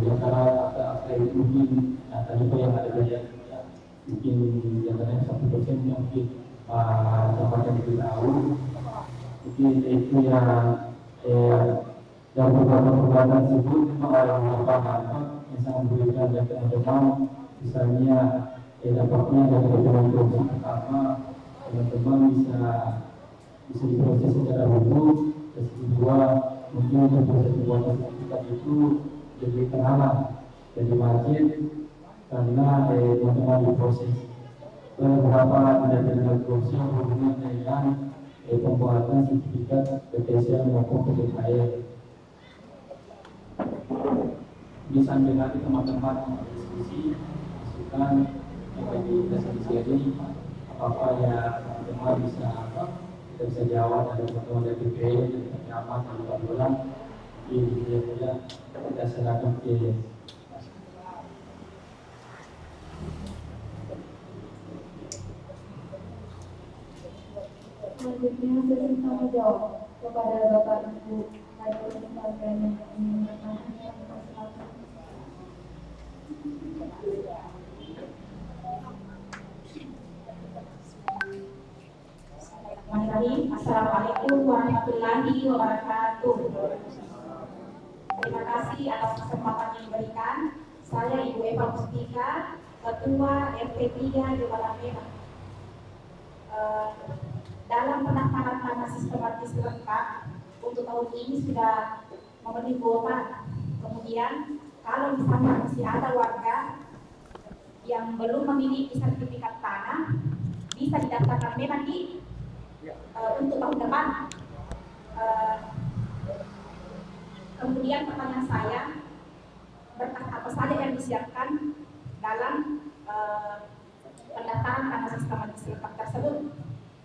di antara akta itu mungkin tadi yang ada banyak mungkin di antaranya 1% yang mungkin sahabat yang beritahu mungkin itu yang dan perbuatan tersebut memang ada beberapa dampak yang sangat merugikan bagi teman-teman. Misalnya dampaknya dari teman-teman korupsi, pertama teman-teman bisa diproses secara hukum, dan kedua mungkin untuk proses pembuatan sertifikat itu jadi terhalang, jadi macet karena teman-teman diproses. Dan beberapa tindak-tindak korupsi yang berhubungan dengan pembuatan sertifikat BPSL maupun PPKL. Di sambil nanti teman-teman diskusi, masukan yang diskusi apa ya teman-teman kita bisa jawab dari teman-teman dari BPSL dari pengamat tanpa bulan ini kita serahkan ke selanjutnya sesi tanya jawab kepada Bapak Ibu Hadir Lembaga yang ingin bertanya. Assalamualaikum warahmatullahi wabarakatuh. Terima kasih atas kesempatan yang diberikan. Saya Ibu Eva Mustika, Ketua RT3 Jawa Merah. Dalam pendaftaran nama sistematis lengkap untuk tahun ini sudah memenuhi kuota. Kemudian kalau misalnya masih ada warga yang belum memiliki sertifikat tanah, bisa didaftarkan memang untuk tahun depan. Kemudian pertanyaan saya, berkas apa saja yang disiapkan dalam pendaftaran tanah sistematis lengkap tersebut?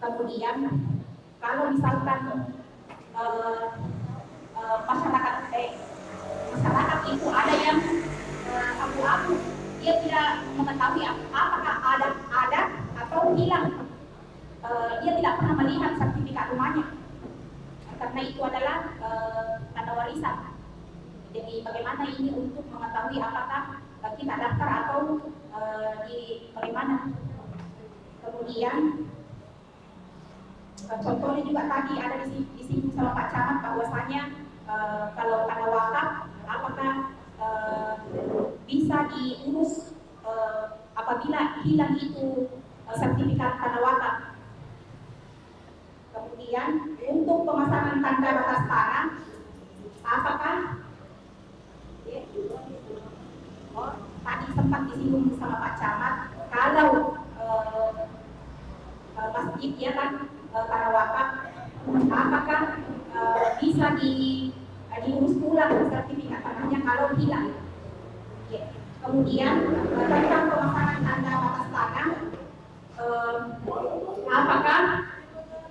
Kemudian kalau misalkan masyarakat itu ada yang abu-abu, dia tidak mengetahui apakah ada atau hilang, dia tidak pernah melihat sertifikat rumahnya, karena itu adalah tanda warisan. Jadi bagaimana ini untuk mengetahui apakah kita daftar atau di bagaimana? Kemudian contohnya juga tadi ada di sini sama Pak Camat bahwasanya kalau tanah wakaf apakah bisa diurus apabila hilang itu sertifikat tanah wakaf. Kemudian untuk pemasangan tanda batas tanah apakah tadi sempat disinggung sama Pak Camat kalau masjid ya kan tanah wakaf apakah bisa diurus ulang sertifikat tanahnya kalau hilang. Kemudian tentang pemasangan tanda batas tanah apakah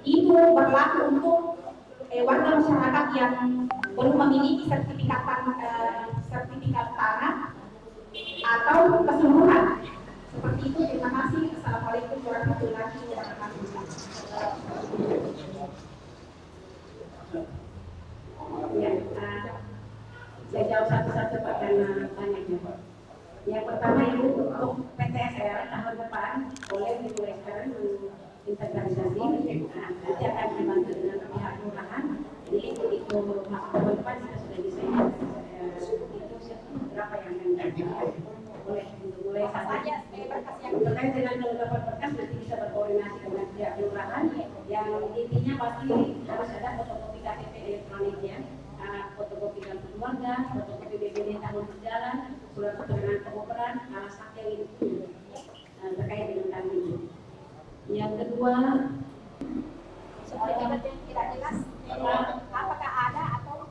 itu berlaku untuk warga masyarakat yang belum memiliki sertifikat tanah atau keseluruhan seperti itu. Terima kasih. Assalamualaikum warahmatullahi wabarakatuh. Ya, saya jawab satu-satu Pak karena banyak ya. Yang pertama Ibu, untuk PTSL tahun depan boleh dimulaikan integralisasi, nanti akan dibantu dengan pihak kelurahan. Jadi itu tahun depan kita sudah desain itu berapa yang akan boleh mulai saja berkas yang terkait dengan kelengkapan berkas nanti bisa berkoordinasi dengan pihak kelurahan. Yang intinya pasti harus ada fotokopi KTP elektroniknya, fotokopi kartu keluarga, fotokopi BPD tahun berjalan, surat keterangan pengoperan, alas hak yang itu terkait dengan kami. Yang kedua, Seperti yang tidak jelas apakah ada atau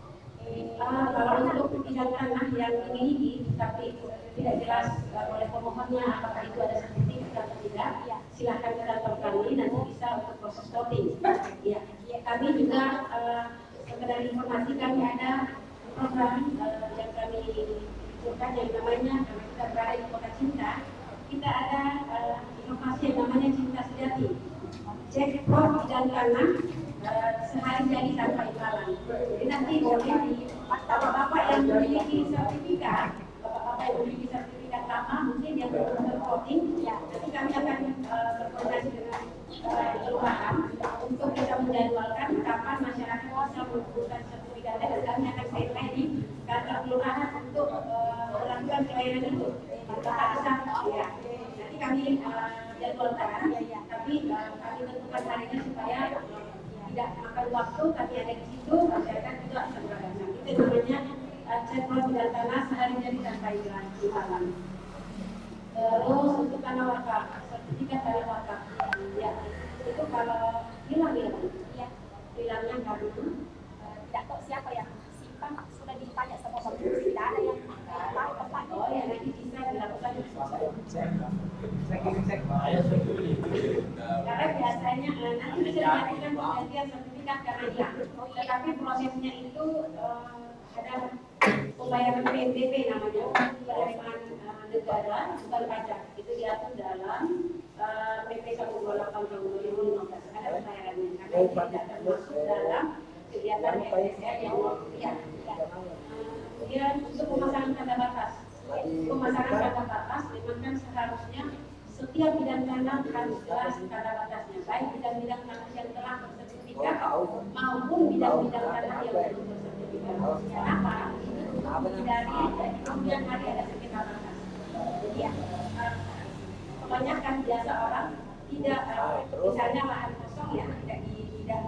kalau untuk bidang tanah yang dimiliki tapi tidak jelas oleh pemohonnya apakah itu ada sertifikat atau tidak, silahkan ke kantor kami, nanti bisa untuk proses voting. Ya, kami juga sekedar informasi, kami ada program yang kami luncurkan yang namanya, karena kita berada di Kota Cinta, kita ada inovasi yang namanya Cinta Sejati. Cek pro bidang tanah sehari jadi tanpa imbalan. Jadi nanti boleh di bapak-bapak yang memiliki sertifikat, tanah mungkin yang belum voting, nanti kami akan berkoordinasi dengan kelurahan untuk kita menjadwalkan kapan masyarakat bisa mengumpulkan sertifikat pelayanan itu. Bapak bisa, ya. Nanti kami jadwalkan, tapi kami tentukan harinya supaya tidak makan waktu. Kami ada di situ, masyarakat juga akan berada. Itu namanya cek bidang tanah sehari jadi tanpa hilang. Terus untuk tanah wakaf, sertifikat tanah wakaf, ya itu kalau hilang ya, hilangnya karena Tidak tahu siapa yang simpan, sudah ditanya sama pengurus, tidak ada yang tahu tempatnya. oh ya nanti bisa dilakukan. Karena biasanya nanti bisa dilakukan penggantian sertifikat karena hilang. Tetapi prosesnya itu ada pembayaran PNBP namanya, penerimaan negara bukan pajak. Itu diatur dalam PP 128 tahun 2015. Ada pembayarannya karena itu tidak termasuk dalam kegiatan SSR yang ya. Kemudian untuk pemasangan tanda batas. Pemasangan tanda batas memang kan seharusnya setiap bidang tanah harus jelas tanda batasnya, baik bidang-bidang tanah yang telah bersertifikat maupun bidang-bidang tanah yang belum bersertifikat. Kenapa? Ini dari kemudian hari ada sekitar batas. Jadi ya, kebanyakan biasa orang tidak misalnya lahan kosong ya tidak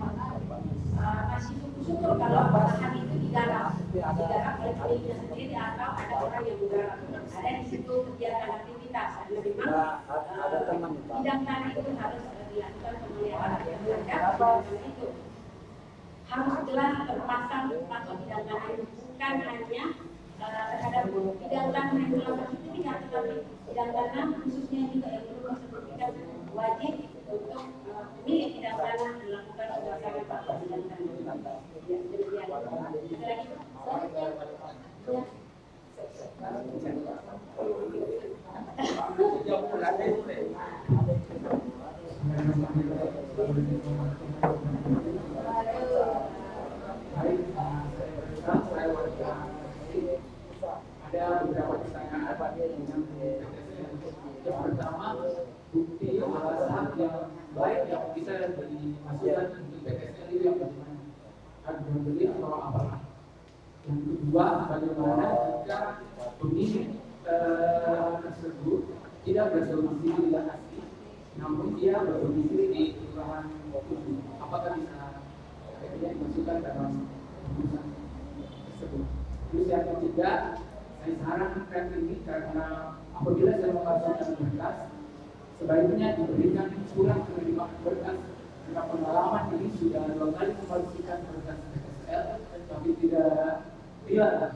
masih syukur kalau lahan itu digarap oleh pemiliknya sendiri atau ada orang yang menggarap. Ada di situ kegiatan aktivitas. Karena memang bidang tanah itu harus dilakukan pemeliharaan terhadap itu harus jelas terpasang patok bidang tanah itu bukan hanya terhadap bidang tanah yang belum bersertifikat, tetapi bidang tanah khususnya juga yang belum bersertifikat wajib untuk pemilik bidang tanah melakukan pemasangan patok bidang tanah. Ya, demikian. Ada lagi? Ada beberapa pertanyaan yang pertama, bukti alasan yang baik yang bisa dimasukkan untuk PTSL itu yang bagaimana? Harga beli atau apa? Yang kedua, bagaimana jika pemilik tersebut tidak berdomisili di asli, namun dia berdomisili di kelurahan Kudu, apakah bisa dimasukkan dalam keputusan tersebut? Terus yang ketiga, saya sarankan ini karena apabila saya memasukkan berkas, sebaiknya diberikan surat penerimaan berkas. Karena pengalaman ini sudah 2 kali memasukkan berkas PTSL, tapi tidak hilang.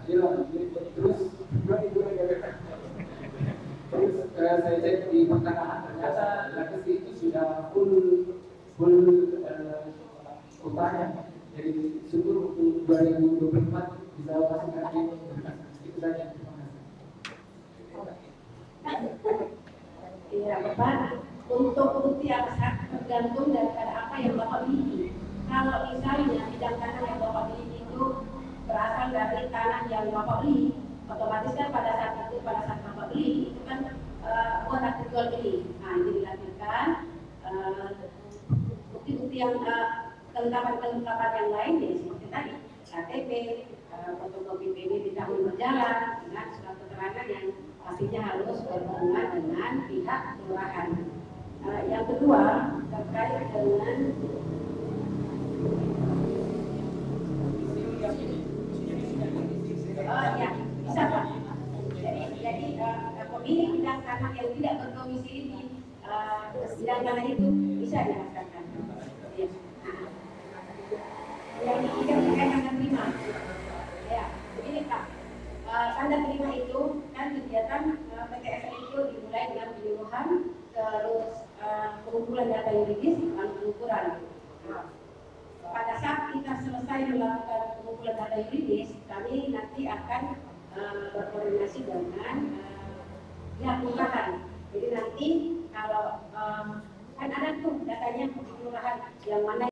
Terus saya cek di pertanahan ternyata legasi itu sudah full kotanya. Jadi syukur untuk 2024 bisa masukkan ini berkas. Itu saja. Iya, Bapak. Untuk bukti aksa tergantung daripada apa yang Bapak miliki. Kalau misalnya bidang tanah yang Bapak miliki itu berasal dari tanah yang Bapak beli, otomatis kan pada saat Bapak beli itu kan buat akte jual beli. Nah, ini dilakukan bukti-bukti yang kelengkapan yang lain ya seperti tadi KTP, fotokopi PB tahun berjalan dengan surat keterangan yang pastinya harus berhubungan dengan pihak kelurahan. Yang kedua terkait dengan ya bisa Pak. Jadi pemilik bidang tanah yang tidak berdomisili di bidang tanah itu bisa dirasakan. Ya. Yang ketiga terkait tanda terima. Ya, begini Pak. Tanda terima itu kan kegiatan PTSL itu dimulai dengan penyuluhan, terus pengumpulan data yuridis, lalu pengukuran. Pada saat kita selesai melakukan pengumpulan data yuridis, kami nanti akan berkoordinasi dengan pihak kelurahan. Jadi nanti kalau kan ada tuh datanya kelurahan yang mana